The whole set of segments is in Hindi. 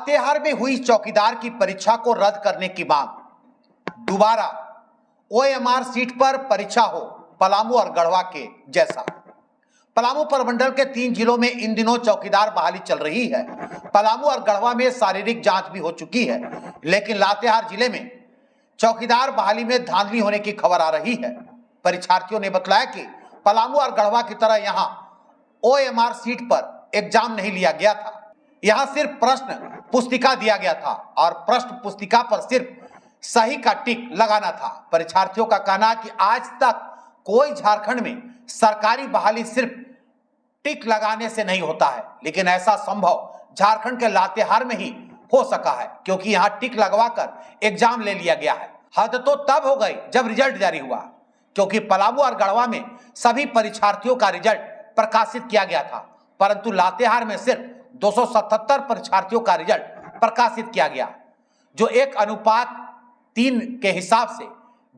लातेहार में हुई चौकीदार की परीक्षा को रद्द करने की मांग। दोबारा ओएमआर सीट पर परीक्षा हो पलामू और गढ़वा के जैसा। पलामू प्रमंडल के 3 जिलों में इन दिनों चौकीदार बहाली चल रही है। पलामू और गढ़वा में शारीरिक जांच भी हो चुकी है, लेकिन लातेहार जिले में चौकीदार बहाली में धांधली होने की खबर आ रही है। परीक्षार्थियों ने बताया कि पलामू और गढ़वा की तरह यहां ओएमआर सीट पर एग्जाम नहीं लिया गया था। यहां सिर्फ प्रश्न पुस्तिका दिया गया था और प्रश्न पुस्तिका पर सिर्फ सही का टिक लगाना था। परीक्षार्थियों का कहना है कि आज तक कोई झारखंड में सरकारी बहाली सिर्फ टिक लगाने से नहीं होता है, लेकिन ऐसा संभव झारखंड के लातेहार में ही हो सका है, क्योंकि यहां टिक लगवाकर एग्जाम ले लिया गया है। हद तो तब हो गई जब रिजल्ट जारी हुआ, क्योंकि पलामू और गढ़वा में सभी परीक्षार्थियों का रिजल्ट प्रकाशित किया गया था, परंतु लातेहार में सिर्फ 277 परीक्षार्थियों का रिजल्ट प्रकाशित किया गया, जो 1:3 के हिसाब से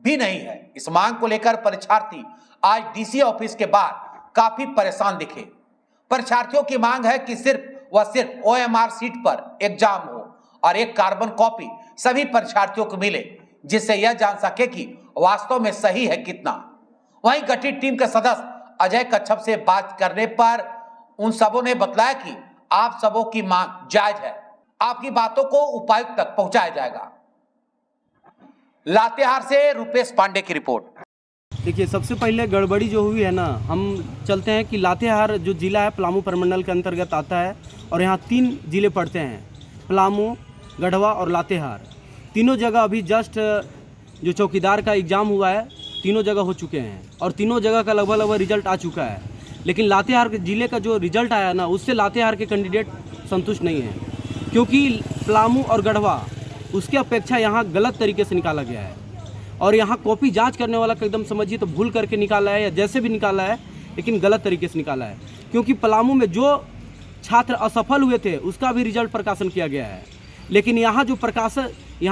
भी नहीं है। इस मांग को लेकर परीक्षार्थी आज डीसी ऑफिस के बाहर काफी परेशान दिखे। परीक्षार्थियों की मांग है कि सिर्फ ओएमआर सीट पर एग्जाम हो और एक कार्बन कॉपी सभी परीक्षार्थियों को मिले, जिससे यह जान सके कि वास्तव में सही है कितना। वहीं गठित टीम के सदस्य अजय कच्छप से बात करने पर उन सबों ने बताया कि आप सबों की मांग जायज है, आपकी बातों को उपायुक्त तक पहुंचाया जाएगा। लातेहार से रुपेश पांडे की रिपोर्ट। देखिए, सबसे पहले गड़बड़ी जो हुई है ना, हम चलते हैं कि लातेहार जो जिला है पलामू प्रमंडल के अंतर्गत आता है और यहाँ 3 जिले पड़ते हैं, पलामू, गढ़वा और लातेहार। तीनों जगह अभी जस्ट जो चौकीदार का एग्ज़ाम हुआ है, तीनों जगह हो चुके हैं और तीनों जगह का लगभग रिजल्ट आ चुका है। लेकिन लातेहार के जिले का जो रिजल्ट आया ना, उससे लातेहार के कैंडिडेट संतुष्ट नहीं हैं, क्योंकि पलामू और गढ़वा उसके अपेक्षा यहाँ गलत तरीके से निकाला गया है। और यहाँ कॉपी जांच करने वाला का एकदम समझिए तो भूल करके निकाला है या जैसे भी निकाला है, लेकिन गलत तरीके से निकाला है। क्योंकि पलामू में जो छात्र असफल हुए थे उसका भी रिजल्ट प्रकाशन किया गया है, लेकिन यहाँ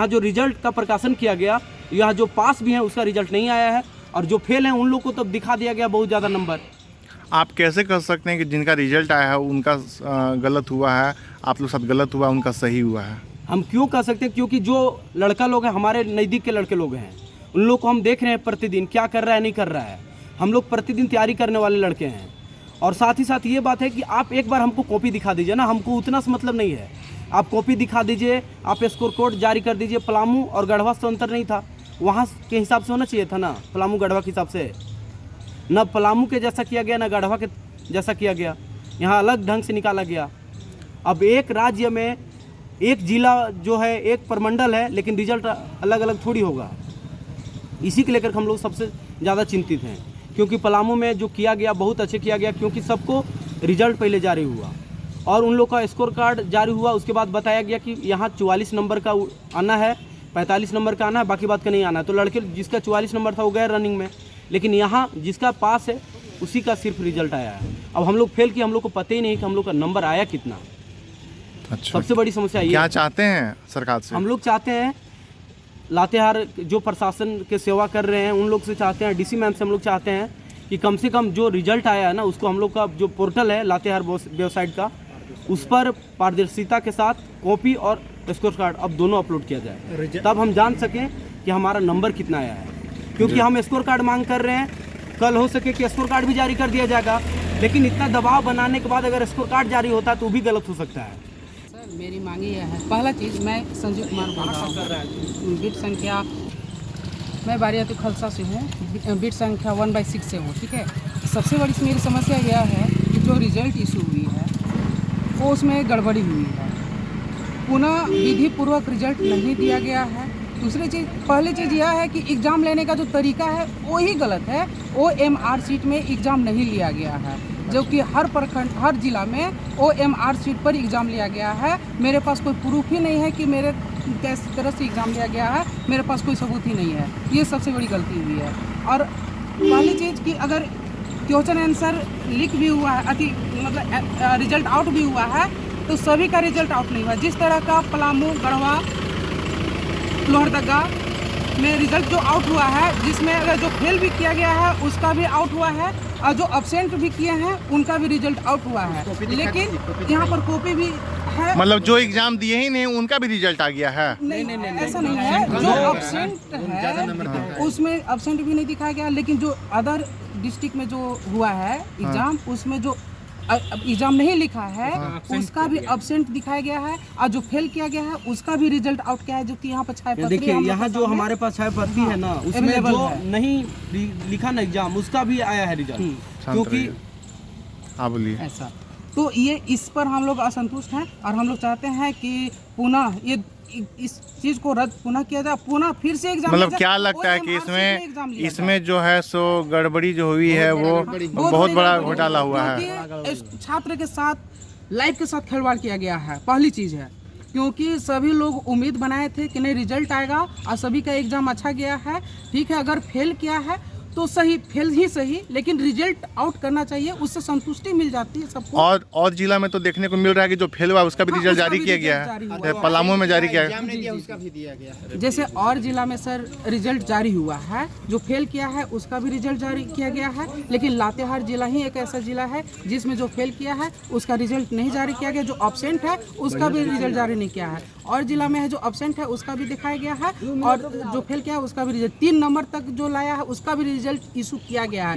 जो रिजल्ट का प्रकाशन किया गया, यहाँ जो पास भी हैं उसका रिजल्ट नहीं आया है, और जो फेल हैं उन लोग को तो दिखा दिया गया बहुत ज़्यादा नंबर। आप कैसे कर सकते हैं कि जिनका रिजल्ट आया है उनका गलत हुआ है, आप लोग साथ गलत हुआ, उनका सही हुआ है? हम क्यों कह सकते हैं? क्योंकि जो लड़का लोग हैं, हमारे नज़दीक के लड़के लोग हैं, उन लोग को हम देख रहे हैं प्रतिदिन क्या कर रहा है नहीं कर रहा है। हम लोग प्रतिदिन तैयारी करने वाले लड़के हैं। और साथ ही साथ ये बात है कि आप एक बार हमको कॉपी दिखा दीजिए ना, हमको उतना से मतलब नहीं है। आप कॉपी दिखा दीजिए, आप स्कोर कोड जारी कर दीजिए। पलामू और गढ़वा से अंतर नहीं था, वहाँ के हिसाब से होना चाहिए था ना, पलामू गढ़वा के हिसाब से। न पलामू के जैसा किया गया, न गढ़वा के जैसा किया गया, यहाँ अलग ढंग से निकाला गया। अब एक राज्य में एक जिला जो है, एक प्रमंडल है, लेकिन रिजल्ट अलग अलग थोड़ी होगा। इसी के लेकर हम लोग सबसे ज़्यादा चिंतित हैं, क्योंकि पलामू में जो किया गया बहुत अच्छे किया गया, क्योंकि सबको रिजल्ट पहले जारी हुआ और उन लोग का स्कोर कार्ड जारी हुआ। उसके बाद बताया गया कि यहाँ 44 नंबर का आना है, 45 नंबर का आना है, बाकी बात का नहीं आना है। तो लड़के जिसका 44 नंबर था वो गए रनिंग में, लेकिन यहाँ जिसका पास है उसी का सिर्फ रिजल्ट आया है। अब हम लोग फेल किए, हम लोग को पता ही नहीं कि हम लोग का नंबर आया कितना। अच्छा, सबसे बड़ी समस्या ये क्या चाहते हैं सरकार से? हम लोग चाहते हैं, लातेहार जो प्रशासन के सेवा कर रहे हैं उन लोग से चाहते हैं, डीसी मैम से हम लोग चाहते हैं कि कम से कम जो रिजल्ट आया है ना, उसको हम लोग का जो पोर्टल है लातेहार वेबसाइट का, उस पर पारदर्शिता के साथ कॉपी और स्कोर कार्ड अब दोनों अपलोड किया जाए, तब हम जान सकें कि हमारा नंबर कितना आया है। क्योंकि हम स्कोर कार्ड मांग कर रहे हैं, कल हो सके कि स्कोर कार्ड भी जारी कर दिया जाएगा, लेकिन इतना दबाव बनाने के बाद अगर स्कोर कार्ड जारी होता है तो भी गलत हो सकता है। मेरी मांग ये है, पहला चीज़, मैं संजीव कुमार बोल रहा हूँ, बिट संख्या, मैं बारियातू खलसा से हूँ, बिट संख्या 1/6 से हूँ, ठीक है। सबसे बड़ी मेरी समस्या यह है कि जो रिजल्ट इशू हुई है वो उसमें गड़बड़ी हुई है, पुनः विधिपूर्वक रिजल्ट नहीं दिया गया है। दूसरी चीज़, पहली चीज़ यह है कि एग्ज़ाम लेने का जो तरीका है वही गलत है। ओएमआर सीट में एग्ज़ाम नहीं लिया गया है, जो कि हर प्रखंड, हर जिला में ओएमआर सीट पर एग्ज़ाम लिया गया है। मेरे पास कोई प्रूफ ही नहीं है कि मेरे किस तरह से एग्ज़ाम लिया गया है, मेरे पास कोई सबूत ही नहीं है। ये सबसे बड़ी गलती हुई है। और पहली चीज़ कि अगर क्वेश्चन आंसर लीक भी हुआ है, मतलब रिजल्ट आउट भी हुआ है, तो सभी का रिजल्ट आउट नहीं हुआ। जिस तरह का पलामू, गढ़वा, लोहरदगा में रिजल्ट जो आउट हुआ है, जिसमें अगर जो फेल भी किया गया है उसका भी आउट हुआ है, और जो अब्सेंट भी किए हैं उनका भी रिजल्ट आउट हुआ है। लेकिन यहाँ पर कॉपी भी है। मतलब जो एग्जाम दिए ही नहीं उनका भी रिजल्ट आ गया है? नहीं, ऐसा नहीं है। जो अब्सेंट है उसमें अब्सेंट भी नहीं दिखाया गया, लेकिन जो अदर डिस्ट्रिक्ट में जो हुआ है एग्जाम, उसमें जो एग्जाम नहीं लिखा है उसका भी अब्सेंट दिखाया गया है, और जो फेल किया गया है उसका भी रिजल्ट आउट किया है, जो कि यहाँ पर छाया पत्री देखिए यहाँ जो हमारे पास छाया पत्री है ना, उसमें available जो है। नहीं लिखा ना एग्जाम, उसका भी आया है रिजल्ट। क्योंकि हाँ बोलिए। ऐसा तो ये इस पर हम लोग असंतुष्ट हैं, और हम लोग चाहते हैं कि पुनः ये इस चीज को रद्द पुनः किया जाए, पुनः फिर से एग्जाम। मतलब क्या लगता है कि इसमें जो है सो गड़बड़ी जो हुई है वो बहुत बड़ा घोटाला हुआ है? क्योंकि इस छात्र के साथ लाइफ के साथ खिलवाड़ किया गया है, पहली चीज है। क्योंकि सभी लोग उम्मीद बनाए थे कि नहीं रिजल्ट आएगा और सभी का एग्जाम अच्छा गया है, ठीक है। अगर फेल किया है तो सही, फेल ही सही, लेकिन रिजल्ट आउट करना चाहिए, उससे संतुष्टि मिल जाती है सबको। और जिला में तो देखने को मिल रहा है कि जो फेल हुआ उसका भी रिजल्ट जारी किया गया है, पलामू में जारी किया है। जैसे और जिला में सर रिजल्ट जारी हुआ है, जो फेल किया है उसका भी रिजल्ट जारी किया गया है, लेकिन लातेहार जिला ही एक ऐसा जिला है जिसमें जो फेल किया है उसका रिजल्ट नहीं जारी किया गया, जो अब्सेंट है उसका भी रिजल्ट जारी नहीं किया है। और जिला में है जो अब्सेंट है उसका भी दिखाया गया है, और जो फेल किया है उसका भी रिजल्ट 3 नंबर तक जो लाया है उसका भी रिजल्ट इशू किया गया है।